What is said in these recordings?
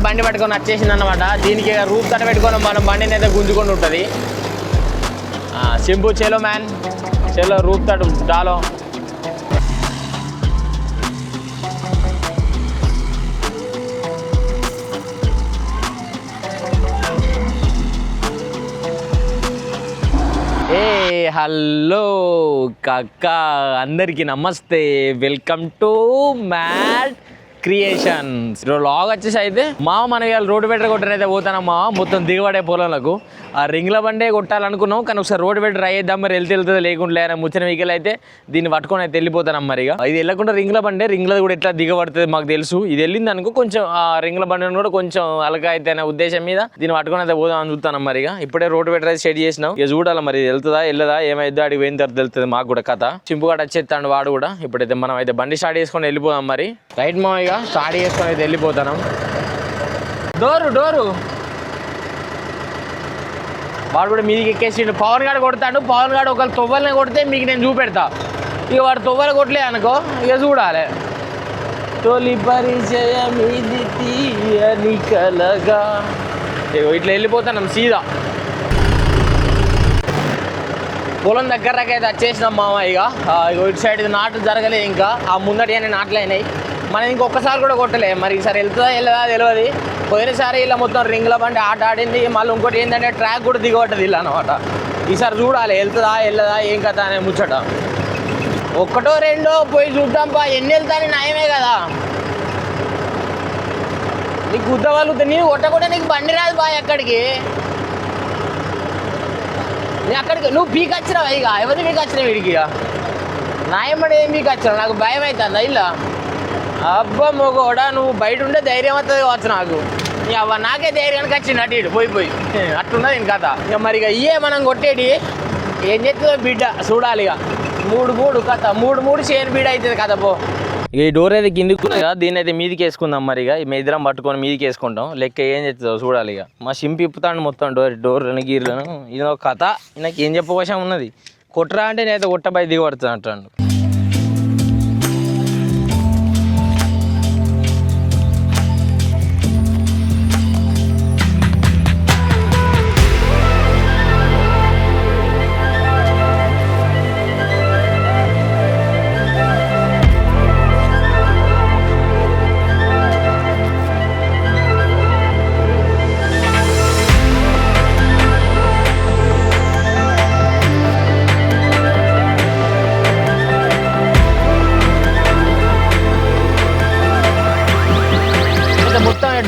బండి పట్టుకొని వచ్చేసింది అన్నమాట. దీనికి రూప్ తట పెట్టుకొని మనం బండిని అయితే గుంజుకొని ఉంటుంది. సింపు చలో మ్యాన్, చలో రూప్ తట డాలో. హలో కాకా, అందరికీ నమస్తే, welcome to mad creations. Log వచ్చేసి అయితే మన రోడ్డు బెటర్ కొట్టనైతే పోతాను. మొత్తం దిగబడే పొలంలకు ఆ రింగ్ల బండే కొట్టాలనుకున్నాం, కానీ ఒకసారి రోడ్డు బెటర్ ట్రై చేద్దాం. మరి వెళ్తుంది లేకుండా ముచ్చిన వెహికల్ అయితే దీన్ని పట్టుకొని అయితే వెళ్ళిపోతాను. మరి ఇది వెళ్ళకుండా రింగ్ల బండే, రింగ్ల కూడా ఎట్లా దిగబడుతుంది మాకు తెలుసు. ఇది వెళ్ళింది అనుకో కొంచెం ఆ రింగ్ల బండిని కూడా కొంచెం అలగా అయితే అనే ఉద్దేశం మీద దీన్ని పట్టుకొని అయితే పోదాం అని చూస్తాను. మరి ఇప్పుడే రోడ్డు బెటర్ అయితే సెట్ చేసినాం. ఇక చూడాలి మరి వెళ్తుందా వెళ్ళదా ఏమైద్దో అడిగి పోయిన తర్వాత వెళ్తుంది మాకు కూడా కథ. చింపుగాడు వచ్చేస్తాడు వాడు కూడా. ఇప్పుడైతే మనం అయితే బండి స్టార్ట్ చేసుకొని వెళ్ళిపోదాం. మరి రైట్ మామయ్య స్టార్ట్ చేసుకొని అయితే వెళ్ళిపోతాను. డోరు వాడు కూడా మీదికి ఎక్కేసిండు. పవన్ గాడు కొడతాడు. పవన్ గాడు ఒకళ్ళు తొవ్వలని కొడితే మీకు నేను చూపెడతా. ఇక వాడు తొవ్వలు కొట్టలే అనుకో, ఇక చూడాలి. తొలి పరిచయం ఇది తీయని కలగా. ఇట్లా వెళ్ళిపోతాను సీదా. పొలం దగ్గరకి అయితే వచ్చేసినాం మామ. ఇక ఇటు సైడ్ ఇది నాట్లు జరగలే, ఇంకా ఆ ముందటి అనే నాట్లు అయినాయి. మనం ఇంకొకసారి కూడా కొట్టలే. మరి ఈసారి వెళ్తుందా వెళ్ళదా తెలియదు. పోయినసారి ఇలా మొత్తం రింగ్ల బండి ఆట ఆడింది. మళ్ళీ ఇంకోటి ఏంటంటే ట్రాక్ కూడా దిగబట్టది ఇలా అనమాట. ఈసారి చూడాలి వెళ్తుందా వెళ్ళదా ఏం కథ అనే ముచ్చట. ఒక్కటో రెండో పోయి చూద్దాంపా, ఎన్ని వెళ్తాని నయమే కదా. నీకు గుద్ద వాళ్ళు నీవు కొట్టకుండా నీకు బండి రాదు బా. ఎక్కడికి అక్కడికి నువ్వు పీక్ వచ్చినావు. ఇక ఎవరిని మీకు వచ్చినావు వీడికి? ఇక నాయమ్మడి ఏం పీక్ వచ్చినావు? నాకు భయం అవుతుందా ఇలా. అబ్బా మొగోడా, నువ్వు బయట ఉండే ధైర్యం అవుతుంది కావచ్చు నాకు. అవ్వ నాకే ధైర్యానికి వచ్చింది అటు ఇటు పోయి అట్లున్నది నేను కథ. ఇక మరి ఇక ఇయే మనం కొట్టేటి ఏం చేస్తుందో బిడ్డ చూడాలి. ఇక మూడు కథ మూడు షేర్ బీడ అవుతుంది కదా పో. ఇక ఈ డోర్ అయితే కిందికి కదా, దీన్ని అయితే మీదికి వేసుకుందాం. మరి ఇక మీ ఇద్దరం పట్టుకొని మీదికి వేసుకుంటాం. లెక్క ఏం చేస్తుందో చూడాలి. ఇక మా సింపి ఇప్పుతాడు మొత్తం డోర్లను గీర్లను. ఇది ఒక కథ. నాకు ఏం చెప్పవశం ఉన్నది. కొట్టరా అంటే నేనైతే కొట్టబై దిగబడుతుంది అంటాడు.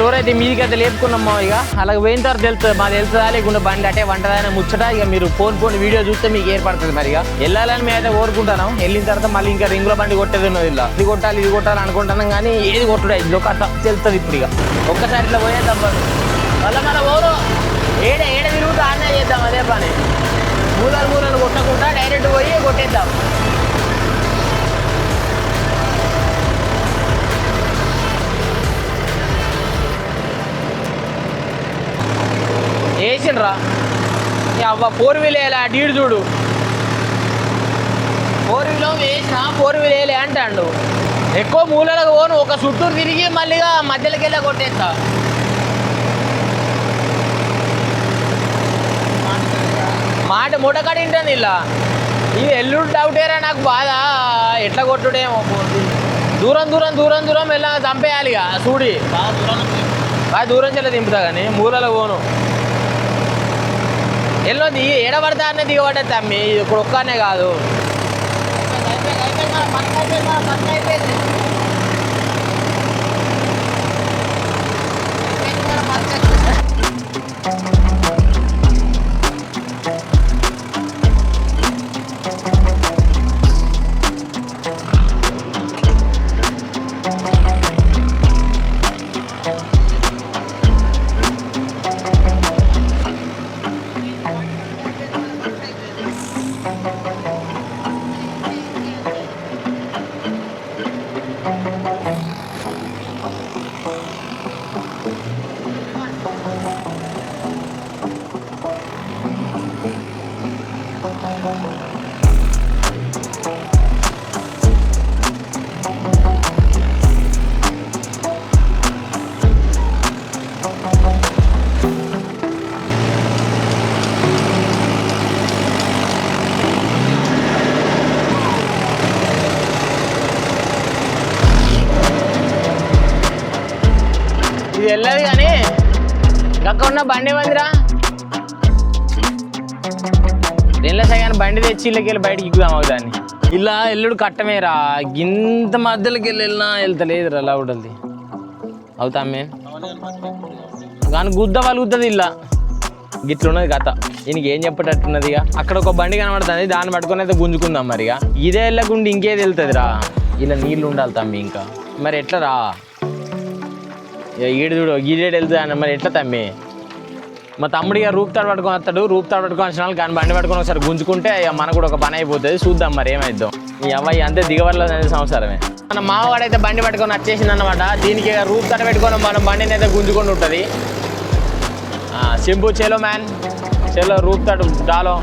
డోర్ అయితే మీదికి అయితే లేపుకున్నాం. ఇక అలాగే పోయిన తర్వాత తెలుస్తుంది మాది వెళ్తుందా లేకుండా బండి అంటే వంటదానే ముచ్చట. ఇక మీరు ఫోన్ వీడియో చూస్తే మీకు ఏర్పడుతుంది. మరి ఇక వెళ్ళాలని మేము అయితే కోరుకుంటాను. వెళ్ళిన తర్వాత మళ్ళీ ఇంకా రింగుల బండి కొట్టేది ఉన్నది. ఇలా ఇది కొట్టాలి అనుకుంటున్నాం, కానీ ఏది కొట్టుడు ఇది ఒక తెలుస్తుంది. ఇప్పుడు ఇక ఒక్కసారి ఇట్లా పోయేద్దాం. మళ్ళీ మన ఓరు ఏడ తిరుగుతూ ఆనే చేద్దాం. అదే పని మూలలు కొట్టకుండా డైరెక్ట్ పోయి కొట్టేద్దాం. వేసిండ్రా అవ్వ 4 వీల్ వేయాలి. డీడు చూడు 4 వీలో వేసినా 4 వీల్ వేయలే అంటాడు. ఎక్కువ మూలలకు పోను, ఒక చుట్టూరు తిరిగి మళ్ళీగా మధ్యలోకి వెళ్ళా కొట్టేస్తా. మాట మూటకాడి ఉంటుంది ఇలా. ఇది ఎల్లుడు డౌటేరా నాకు బాధ. ఎట్లా కొట్టుడేమో. దూరం వెళ్ళా చంపేయాలి. ఇక చూడి బాగా దూరం చెల్ల దింపుతా, కానీ మూలలో పోను. ఎల్లో ఏడబడతా అనే దిగబడ్డా తమ్మి. ఇది ఇప్పుడు ఒక్కనే కాదు. వెళ్ళదు కానీ అక్కడ ఉన్న బండి మందిరా దీనిలో సగాని బండి తెచ్చి ఇళ్ళకి వెళ్ళి బయటకి ఎక్కుదాం అవుదాన్ని ఇలా ఎల్లుడు కట్టమేరా ఇంత మధ్యలోకి వెళ్ళినా వెళ్తలేదురా అలా ఉంటుంది అవుతామే కానీ గుద్ద పలుగుతుంది ఇలా గిట్లున్నది కథ దీనికి ఏం చెప్పేటట్టున్నది ఇక అక్కడ ఒక బండి కనబడుతుంది దాన్ని పట్టుకొని అయితే గుంజుకుందాం మరి ఇక ఇదే వెళ్ళకుండా ఇంకేది వెళ్తుంది రా ఇలా నీళ్ళు ఉండాలి తమ్మి ఇంకా మరి ఎట్లా రా ఈడు చూడు గీడేడు వెళ్తుంది అన్న మరి ఎట్లా తమ్మి మా తమ్ముడు ఇక రూప్ తాడు పట్టుకొని వస్తాడు రూప్ తాడు పట్టుకొని వచ్చిన కానీ బండి పట్టుకొని ఒకసారి గుంజుకుంటే ఇక మనకు కూడా ఒక పని అయిపోతుంది చూద్దాం మరి ఏమైద్దాం ఈ అమ్మాయి అంతే దిగవర్లో అనేది సంవత్సరమే మన మామవాడైతే బండి పట్టుకొని వచ్చేసింది అనమాట దీనికి రూప్ తాడు పెట్టుకొని మనం బండిని అయితే గుంజుకొని ఉంటుంది సింపు చేలో మ్యాన్ చేలో రూప్ తాడు డాలో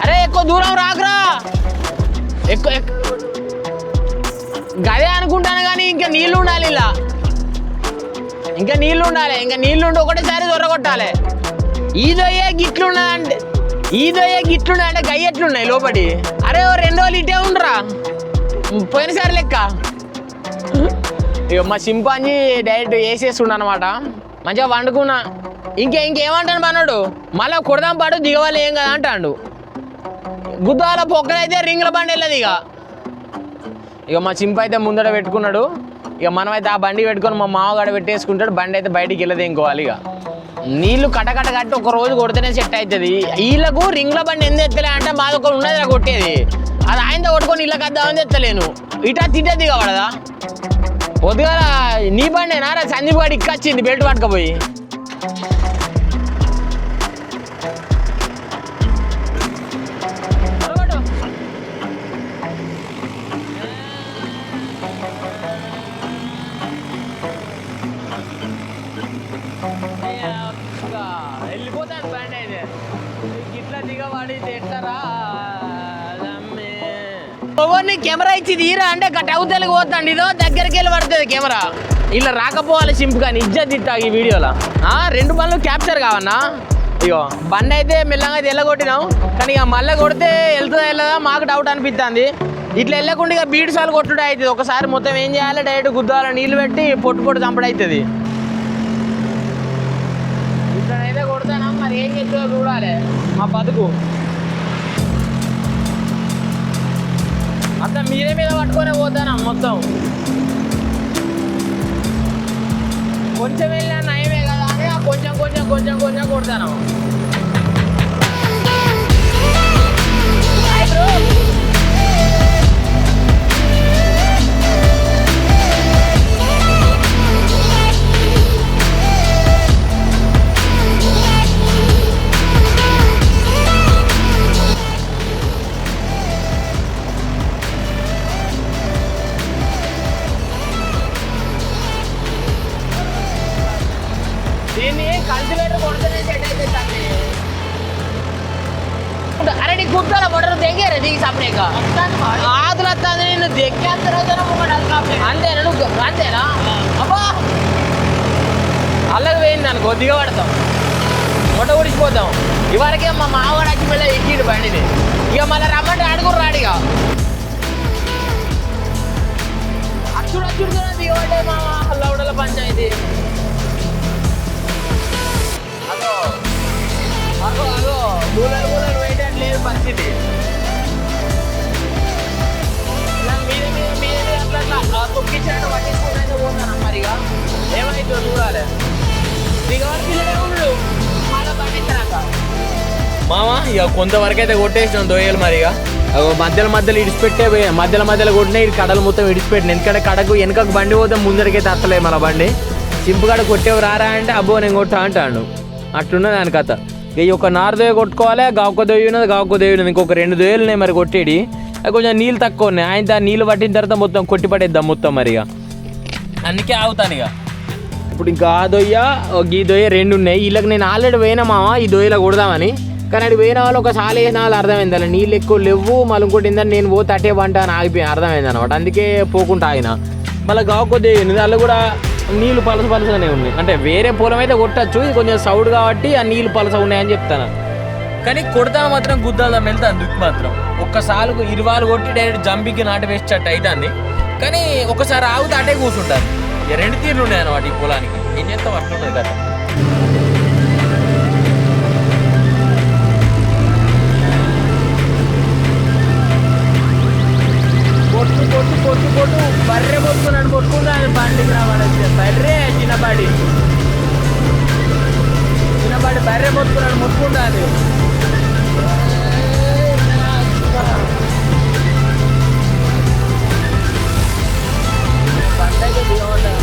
అరే ఎక్కువ దూరం రాకురా ఎక్కువ గదే అనుకుంటాను కానీ ఇంకా నీళ్ళు ఉండాలి ఇలా ఇంకా నీళ్ళు ఉండాలి ఇంకా నీళ్ళు ఉండి ఒకటేసారి దొరకొట్టాలి ఈదోయే గిట్లున్నదంటే గిట్లున్నాయంటే గయ్య ఎట్లున్నాయి లోపటి అరే ఓ 2 రోజులు ఇటే ఉండరా పోయినసారి లెక్క ఇక మా సింపాంజీ డైరెక్ట్ వేసేస్తుండ అనమాట మంచిగా వండుకున్నా ఇంకేమంటాను పన్నాడు మళ్ళీ కొడదాం పాటు దిగవాలి ఏం కదా అంటాడు గుద్దాల పొక్కలైతే రింగుల బండి వెళ్ళదు ఇక మా చింప అయితే ముందర పెట్టుకున్నాడు ఇక మనమైతే ఆ బండి పెట్టుకొని మా మామగాడ పెట్టేసుకుంటాడు బండి అయితే బయటికి వెళ్ళదు ఇంకోవాలి ఇక నీళ్ళు కట్టకట్ట కట్టి ఒక రోజు కొడితేనే సెట్ అవుతుంది వీళ్ళకు రింగుల బండి ఎందుకు ఎత్తలే అంటే మాది ఒక ఉన్నది కొట్టేది అది ఆయనతో కొట్టుకొని ఇళ్ళకి వద్దామని ఎత్తలేను ఇటా తిట్టే దిగబడదా పొద్దుగా నీ బండేనా రా సందీప్ గారు ఇక్కొచ్చింది బెల్ట్ పట్టుకపోయి వెళ్ళిపోతాను బండి అయితే ఇట్లా దిగబడితే ఎట్లరా ఎవరిని కెమెరా ఇచ్చి తీరా అంటే టౌతలకి పోతాండి ఇదో దగ్గరికి వెళ్ళి పడుతుంది కెమెరా ఇలా రాకపోవాలి సింపు కానీ ఇజ్జత్ ఇట్టా ఈ వీడియోలో 2 బండ్లు క్యాప్చర్ కావన్నా ఇగో బండి అయితే మెల్లగా అయితే వెళ్ళగొట్టినాం కానీ ఇక మళ్ళీ కొడితే వెళ్తుందా వెళ్ళదా మాకు డౌట్ అనిపిస్తుంది ఇట్లా వెళ్ళకుండా ఇక బీడు సార్లు కొట్టుడు అవుతుంది ఒకసారి మొత్తం ఏం చేయాలి డైరెక్ట్ గుద్దాల నీళ్ళు పెట్టి పొట్టు చంపడం అవుతుంది ఇట్లనైతే కొడతానా మరి ఏం చేస్తుందో చూడాలి మా బతుకు అంతా మీరే మీద పట్టుకొని పోతాను మొత్తం కొంచెం వెళ్ళినా నయమే కదా అని కొంచెం కొడతాను దీన్ని కల్టివేటర్ కొడితేనే సెట్ అవుతుంది అరే నీ గుట్టల బొడరు దిగారు దిగి సపరేక ఆదులు వస్తుంది నేను అంతేనా నువ్వు అంతేనా అబ్బా అల్లకి పోయింది అనుకో దిగబడతాం మొట్ట ఉడిచిపోతాం ఇవరకే మా మావాడు వచ్చి మళ్ళీ ఎక్కిడు బండిని ఇక మళ్ళీ రమ్మంటే అడుగురు రాడిగా అచ్చుడు దిగబడ్డే మా లౌడల పంచాయతీ అగో మూలలు వేయడానికి లేదు పరిస్థితి మీద అట్లా తొక్కించినట్టు పట్టించుకుంటే పోతాను మరిగా ఏమైతుందో చూడాలి మళ్ళీ పండించాక మామ ఇక కొంతవరకు అయితే కొట్టేసినాం దొయ్యలు మరిగా మధ్యలో ఇడిచిపెట్టే మధ్యలో కొట్టినా ఇది కడలు మొత్తం ఇడిచిపెట్టిన ఎందుకంటే కడకు వెనకకు బండి పోతే ముందరికైతే అత్తలేదు మన బండి సింపుగాడ కొట్టేవి రారా అంటే అబ్బో నేను కొట్టా అంటాను అట్లున్నది దాని కథ ఇక ఒక నారదొయ్య కొట్టుకోవాలి గావక దొయ్య ఉన్నది ఇంకొక 2 దొయ్యలు ఉన్నాయి మరి కొట్టేది అది కొంచెం నీళ్ళు తక్కువ ఉన్నాయి ఆయన నీళ్ళు పట్టిన తర్వాత మొత్తం కొట్టి పడేద్దాం మొత్తం మరి ఇక అందుకే ఆగుతాను ఇక ఇప్పుడు ఇంకా ఆ దొయ్య ఈ దొయ్య 2 ఉన్నాయి వీళ్ళకి నేను ఆల్రెడీ పోయినా మామ ఈ దొయ్యలో కొడదామని కానీ అది పోయిన వాళ్ళు ఒకసారి వేసిన వాళ్ళు అర్థమైంది అలా నీళ్ళు ఎక్కువ లేవు మళ్ళీ ఇంకోటి ఏంటంటే నేను పోతే అట్టే పంట అని ఆగిపోయాను అర్థమైంది అనమాట అందుకే పోకుండా ఆగిన మళ్ళీ గావక దొయ్య ఉంది వాళ్ళు కూడా నీళ్ళు పలసగానే ఉన్నాయి అంటే వేరే పొలం అయితే కొట్టచ్చు ఇది కొంచెం సౌడ్ కాబట్టి ఆ నీళ్ళు పలస ఉన్నాయని చెప్తాను కానీ కొడతాను మాత్రం గుద్దాలని వెళ్తాను దుక్కు మాత్రం ఒక్కసారి 20 కొట్టి డైరెక్ట్ జంపింగ్కి నాటు వేసేటట్టు అవుతుంది కానీ ఒకసారి ఆగితే అటే కూర్చుంటాను రెండు తీర్లు ఉన్నాయి అన్నమాట ఈ పొలానికి. ఏం చేస్తాం అట్లున్నది కదా. పొట్టు పొట్టు పొట్టు పొట్టు బర్రె పొట్టుకున్నాడు పొట్టుకుంటాను బండికి రావాలంటే బర్రె చిన్నబాడి బర్రె పొట్టుకున్నాడు ముట్టుకుంటాను. పండగ బాగుంటాయి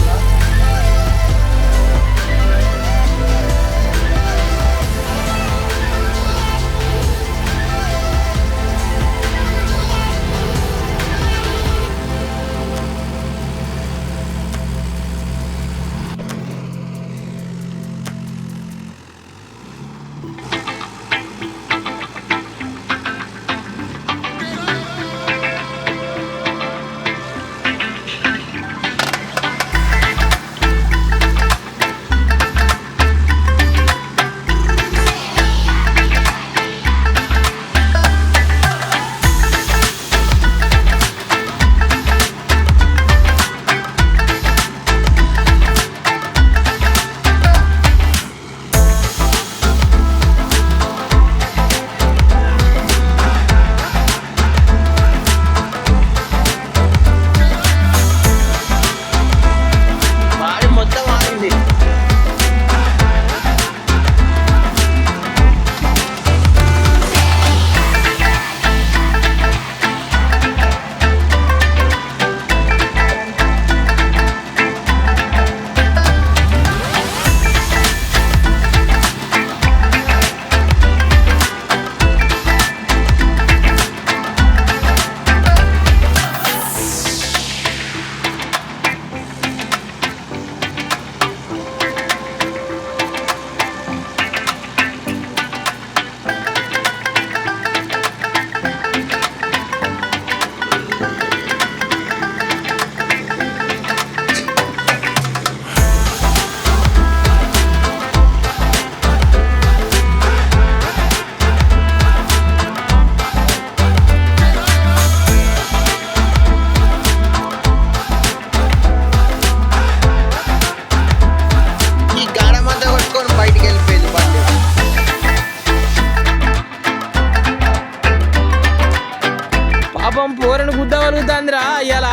పోరను గుద్దగలుగుతుందిరా ఇలా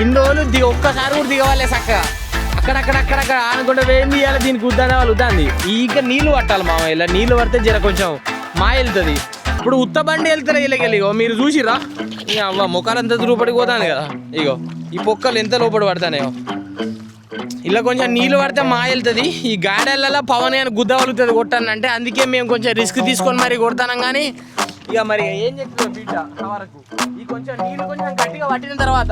ఇన్ని రోజులు ఒక్కసారి కూడా దిగవాలే చక్కగా అక్కడక్కడక్కడక్కడ ఆనుకుంటే వేయింది ఇవాళ దీనికి గుద్దనే వలుగుతుంది. ఇక నీళ్ళు పట్టాలి మామ, ఇలా నీళ్ళు పడితే జర కొంచెం మా వెళ్తుంది. ఇప్పుడు ఉత్త బండి వెళ్తారా ఇలాగెళ్ళి ఇగో మీరు చూసిరా అవ్వ ముఖాలు ఎంత రూపడికి పోతాను కదా. ఇగో ఈ పొక్కలు ఎంత లోపడి పడతానేమో ఇలా కొంచెం నీళ్ళు పడితే మా వెళ్తుంది. ఈ గాడెళ్ళలో పవన్ అని గుద్ద వలుగుతుంది కొట్టానంటే అందుకే మేము కొంచెం రిస్క్ తీసుకొని మరి కొడతాం. కానీ ఇక మరి ఏం చెప్తుందో బిడ్డ వరకు ఈ కొంచెం నీళ్ళు కొంచెం గట్టిగా పట్టిన తర్వాత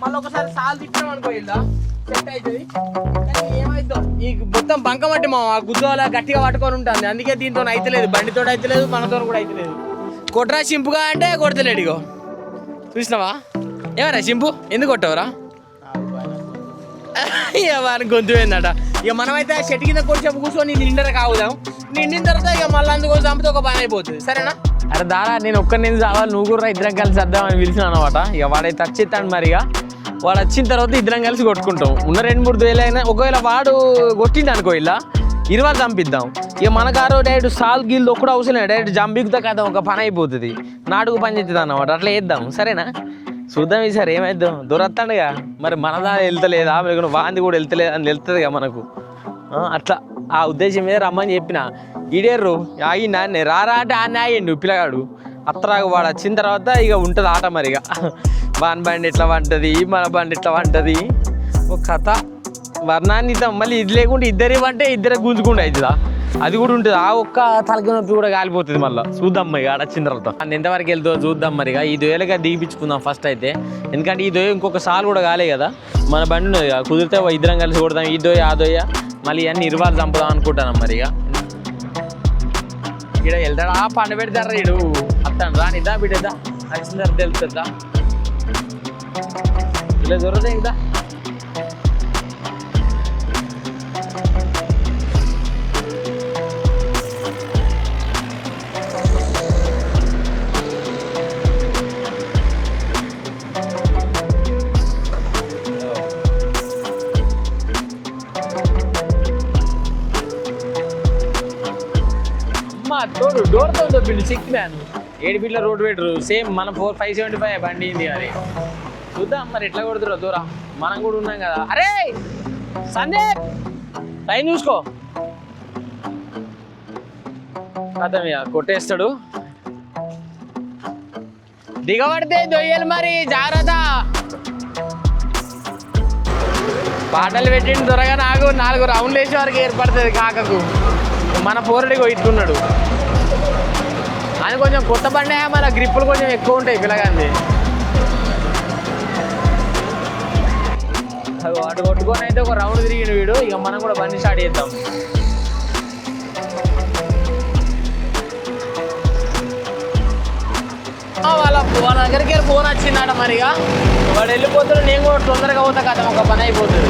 మళ్ళీ ఒకసారి సాల్ తిట్టాం అనుకో ఇలా సెట్ అవుతుంది. కానీ ఏమైందో ఈ మొత్తం బంకమట్టి మా గుద్దు అలా గట్టిగా పట్టుకొని ఉంటుంది. అందుకే దీంతో అయితలేదు, బండితో అయితలేదు, మనతో కూడా అయితలేదు. కొట్టరా సింపుగా అంటే కొడతలేడు. ఇగో చూసినావా ఏమరా సింపు ఎందుకు కొట్టవరా వాని గొంతు పోయిందట. ఇక మనమైతే ఆ చెట్టు కింద కొంచెం కూర్చొని నిండర కావుదాం. నిండిన తర్వాత ఇక మళ్ళీ అందుకోసం చంపితే ఒక పని అయిపోతుంది. సరేనా? అరే దారా నేను ఒక్కరిని చావాలి, నువ్వు కూడా ఇద్దరం కలిసి వద్దామని పిలిచిన అనమాట. ఇక వాడైతే వచ్చేస్తాడు. మరిగా వాడు వచ్చిన తర్వాత ఇద్దరం కలిసి కొట్టుకుంటాం. ఉన్న 2-3 వేలు అయినా ఒకవేళ వాడు కొట్టిండు అనుకో ఇలా 20 చంపిద్దాం. ఇక మనకు ఆరో డైరెక్ట్ సాల్ గిల్లు ఒక్కడు అవసరం లేదు, డైరెక్ట్ జంపికుతా కదా ఒక పని అయిపోతుంది. నాటుకు పని చేస్తుంది అన్నమాట. అట్లా వేద్దాం సరేనా? చూద్దాం ఈసారి ఏమైద్దాం. దొరత్తాడుగా మరి మన దాని వెళ్తలేదా లేకుండా వాంది కూడా వెళ్తలేదు అని వెళ్తుంది కదా మనకు. అట్లా ఆ ఉద్దేశం మీద రమ్మని చెప్పిన. ఈడేర్రు ఆగి నాన్నే రారా అంటే ఆన్నే ఆగిండు పిల్లగాడు. అత్తరాగా వాడు వచ్చిన తర్వాత ఇక ఉంటుంది ఆట. మరిగా వాని బండి ఎట్లా వంటది, మన బండి ఎట్లా వంటది ఒక కథ వర్ణాన్ని ఇద్దాం. మళ్ళీ ఇది లేకుంటే ఇద్దరి వంటే ఇద్దరే గుంజుకుండా అవుతుందా అది కూడా ఉంటుంది. ఆ ఒక్క తలకి నొప్పి కూడా కాలిపోతుంది. మళ్ళీ చూద్దాం మరి ఆడ వచ్చిన తర్వాత ఎంతవరకు వెళ్తుందో చూద్దాం. మరిగా ఈ దొయ్యలుగా దిగిపించుకుందాం ఫస్ట్ అయితే. ఎందుకంటే ఈ దొయ్య ఇంకొక సార్లు కూడా కాలే కదా మన బండి ఉన్నది. కుదిరితే ఇద్దరం కలిసి కొడదాం. ఈ దొయ్య ఆ దొయ్య మళ్ళీ అన్ని 20 చంపుదాం అనుకుంటాను. మరిగా ఇక్కడ వెళ్తాడు ఆ పండు పెడతారా ఇడు అత్తాను రానిద్దా బిడ్డదా వచ్చిన తర్వాత వెళ్తుందా ఇలా దొరకదే కదా. డోర్తో దొబ్బిండు 6 మ్యాన్ 7 ఫీట్ల రోడ్ పెట్టరు సేమ్ మన 575 బండి ఇది అది చూద్దాం మరి ఎట్లా కొడుతురో దూరం మనం కూడా ఉన్నాం కదా. అరే సందీప్ టైం చూసుకో అతను కొట్టేస్తాడు. దిగబడితే దొయ్యలు మరి జాగ్రత్త. పాటలు పెట్టిండు త్వరగా నాకు 4 రౌండ్లు వేసే వరకు ఏర్పడుతుంది కాకకు. మన పోరడిగో ఇట్లున్నాడు అని కొంచెం కొత్త బండి మన గ్రిప్పులు కొంచెం ఎక్కువ ఉంటాయి పిల్లగాంది. అటు కొట్టుకొని అయితే ఒక రౌండ్ తిరిగిన వీడు. ఇక మనం కూడా బండి స్టార్ట్ చేద్దాం. వాళ్ళ దగ్గరికి ఫోన్ వచ్చిందట మరిగా వాడు వెళ్ళిపోతాడు. నేను కూడా తొందరగా పోతా కదా ఒక పని అయిపోతుంది.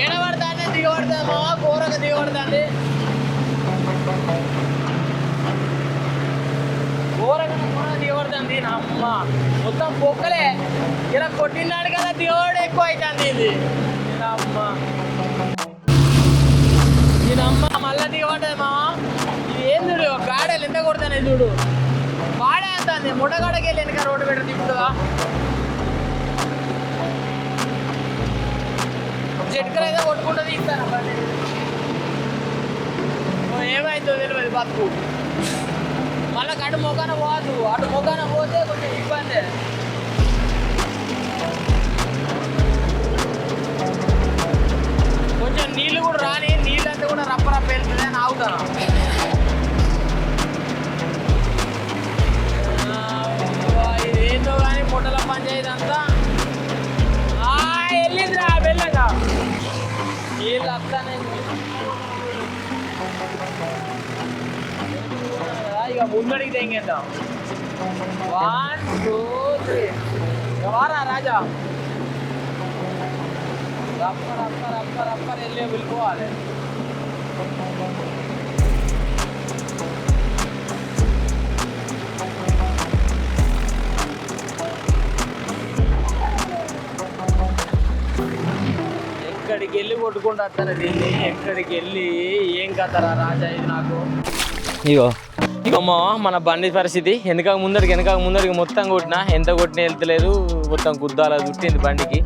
ఏడబడతానే దిగబడతాను మావా కూరగా దిగబడతాంది. కూరగా దిగబడుతుంది నా అమ్మ మొత్తం పొక్కలే. ఇలా కొట్టినాడు కదా దిగబడి ఎక్కువ అవుతుంది ఇది నా అమ్మ. దీనమ్మ మళ్ళా దిగబడ్డది మావా. ఇది ఏం చూడు గాడలు ఎంత కొడతానే చూడు వాడే అంటుంది. ముడగాడకి వెళ్ళి వెనక రోడ్డు పెట్ట తిప్పుతుందా చెట్కలు అయితే కొట్టుకుంటుంది ఇస్తాను. ఏమైందో తెలియదు బతుకు. మళ్ళీ అటు మొగాన పోదు. అటు మొగాన పోతే కొంచెం ఇబ్బంది. కొంచెం నీళ్ళు కూడా రాని నీళ్ళంతా కూడా రప్ప వెళ్తుంది అని ఆగుతాను. ఇదేందో కానీ పుట్టల పంచాయతీ అంతా వెళ్ళిందిరా వెళ్ళగా నీళ్ళు వస్తానే. ఇక ముందడికి తెంగేద్దాం. 1 2 3 వారా రాజా రప్పర్ వెళ్ళి వెళ్ళిపోవాలి. ఎక్కడికి వెళ్ళి కొట్టుకుంటూ వస్తాను దీన్ని. ఎక్కడికి వెళ్ళి ఏం కథరా రాజా ఇది నాకు. ఇగో మన బండి పరిస్థితి వెనక ముందరికి మొత్తం కొట్టినా ఎంత కొట్టినా వెళ్తలేదు. మొత్తం గుద్దాల చుట్టింది బండికి.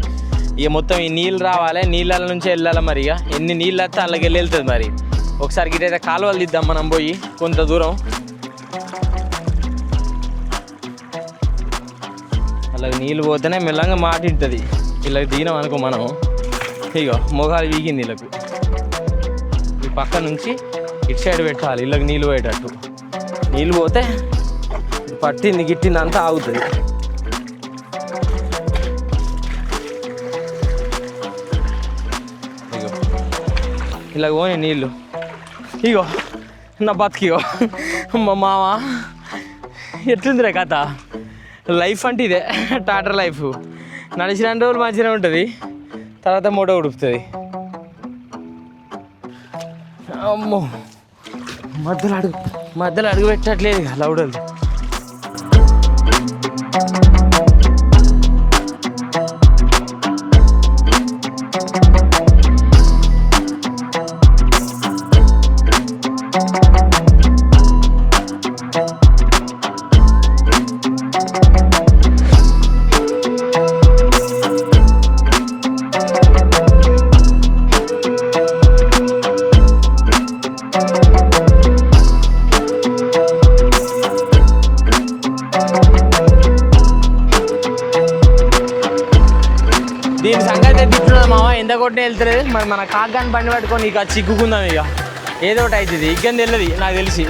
ఇక మొత్తం ఈ నీళ్ళు రావాలి. నీళ్ళ నుంచి వెళ్ళాలి మరి. ఇక ఎన్ని నీళ్ళు వస్తే అలాగే వెళ్ళి వెళ్తుంది మరి. ఒకసారి గిటైతే కాలువలు తీద్దాం మనం పోయి కొంత దూరం. అలాగే నీళ్ళు పోతేనే మెల్లంగా మాటింటుంది. ఇలా దిగినాం అనుకో మనం. ఇగో మొగాలు వీగింది వీళ్ళకు. ఈ పక్క నుంచి ఇటు సైడ్ పెట్టాలి వీళ్ళకి నీళ్ళు పోయేటట్టు. నీళ్ళు పోతే పట్టింది గిట్టింది అంతా ఆగుతుంది. ఇగో ఇలా పోనీ నీళ్ళు. ఇగో నా బతికిగో మా మామ ఎట్లుందిరే కథ. లైఫ్ అంటే ఇదే టాటర్ లైఫ్. నడిచిన రోజులు మంచిగా ఉంటుంది, తర్వాత మూట ఉడుపుతుంది. అమ్మో మధ్యలో అడుగు పెట్టట్లేదు లౌడలు. దీని సంగతి తిట్టున్నది మామ. ఎంత కొట్టిన వెళ్తుంది మరి. మన కాగ్గాని బండి పట్టుకొని ఇక చిక్కుకుందాం. ఇక ఏదో ఒకటి అవుతుంది. ఇగ్గని తెలియదు నాకు తెలిసి.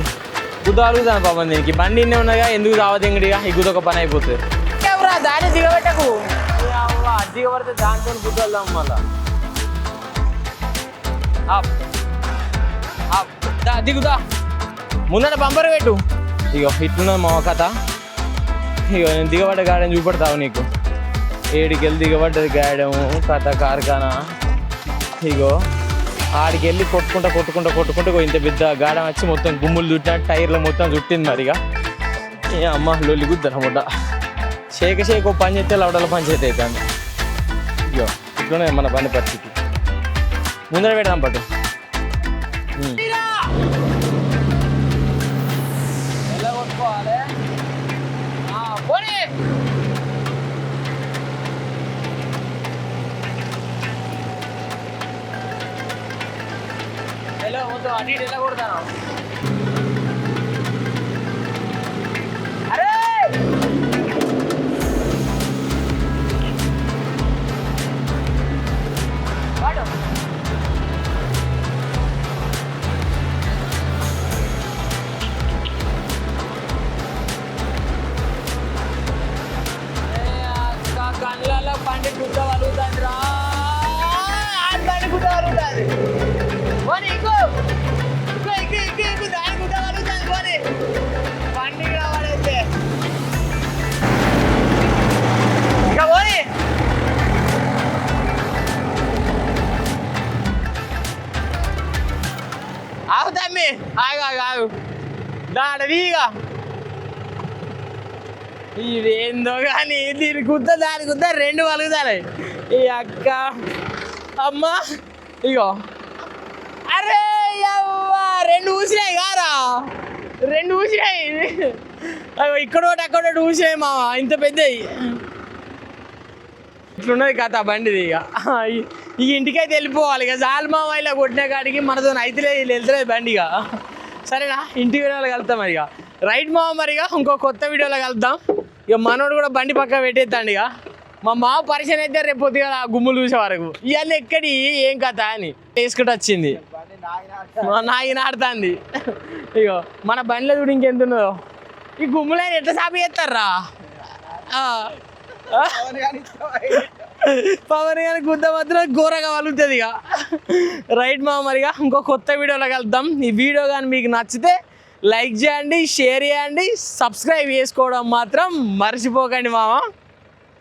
గుద్ద అడుగుతాను పాపం దీనికి. బండి ఇన్నే ఉన్నగా ఎందుకు రావద్దింగడిగా ఈ గుద్దొక పని అయిపోతుంది. దాన్ని దిగబెట్టకు. దిగబడితే దాంతో గుద్దలుదాం మళ్ళా. దిగుదా ముందర బంపర్ పెట్టు. ఇగో ఇట్లున్నది మా కథ. ఇగో నేను దిగబడ్డ గాడని చూపెడతావు నీకు. 7కెళ్ళి దిగబడ్డది గాయడము కథ కార్ఖానా. ఇగో ఆడికెళ్ళి కొట్టుకుంటూ ఇంత పెద్ద గాడం వచ్చి మొత్తం గుమ్ములు చుట్టినట్టు టైర్లు మొత్తం చుట్టింది మరిగా. ఏ అమ్మ లొల్లి గుద్దర ముడ్డ. షేక్ పని చేస్తే లవడల పని చేస్తే అవుతుంది. ఇగో ఇట్లునే మన పని పరిస్థితి. ముందర పెడదాం పట్టు. ఎలా కొట్టుకోవాలి? పోనీ ఎలా మొత్తం అటు ఇటు ఎలా కొడతాను? అరే వాడు కళ్ళలో పండి గుడ్డ వలుగుతుంది రా, పండి గుడ్డ వలుగుతుంది. పోనీ ఇంకో దాని గుడ్డ వలుగుతుంది. పోనీ పండి కావాలైతే ఇక పోనీ. ఆగు తమ్మి, ఆగు దాడదిగా. ఇదేందో కానీ దీని గుద్ద దాని గుద్ద రెండు వలుగుతాయి. ఈ అక్క అమ్మ ఇగో, అరే అవ్వా రెండు ఊసినాయి కారా, రెండు ఊసినాయి. అయ్యో ఇక్కడోటి అక్కడోటి ఊసినాయి మామ, ఇంత పెద్దవి. ఇట్లున్నది కథ బండిది. ఇక ఇంటికైతే వెళ్ళిపోవాలి. ఇక జాలు మామ ఇలా కొట్టిన కాడికి మనతో అయితే వెళ్తలేదు బండి. ఇక సరేనా, ఇంటి వీడియోలో కలుద్దాం మరి. ఇక రైట్ మామ, మరిగా ఇంకో కొత్త వీడియోలో కలుద్దాం. ఇక మనోడు కూడా బండి పక్క పెట్టేస్తాండి. ఇక మా మామ పరిచయం అయితే రేపు పొద్దుగా గుమ్ములు చూసే వరకు ఇవన్నీ ఎక్కడి ఏం కథ అని వేసుకుంటూ వచ్చింది. నాగి నాడుతుంది. ఇగో మన బండిలో చూడు ఇంకెంతున్నదో. ఈ గుమ్ములని ఎట్లా సాపి చేస్తారా? పవన్ గారి గుద్ద మాత్రం ఘోరగా వలుగుతుంది. ఇక రైట్ మామ, మరిగా ఇంకో కొత్త వీడియోలో కలుద్దాం. ఈ వీడియో కానీ మీకు నచ్చితే లైక్ చేయండి, షేర్ చేయండి, సబ్స్క్రైబ్ చేసుకోవడం మాత్రం మర్చిపోకండి మామ.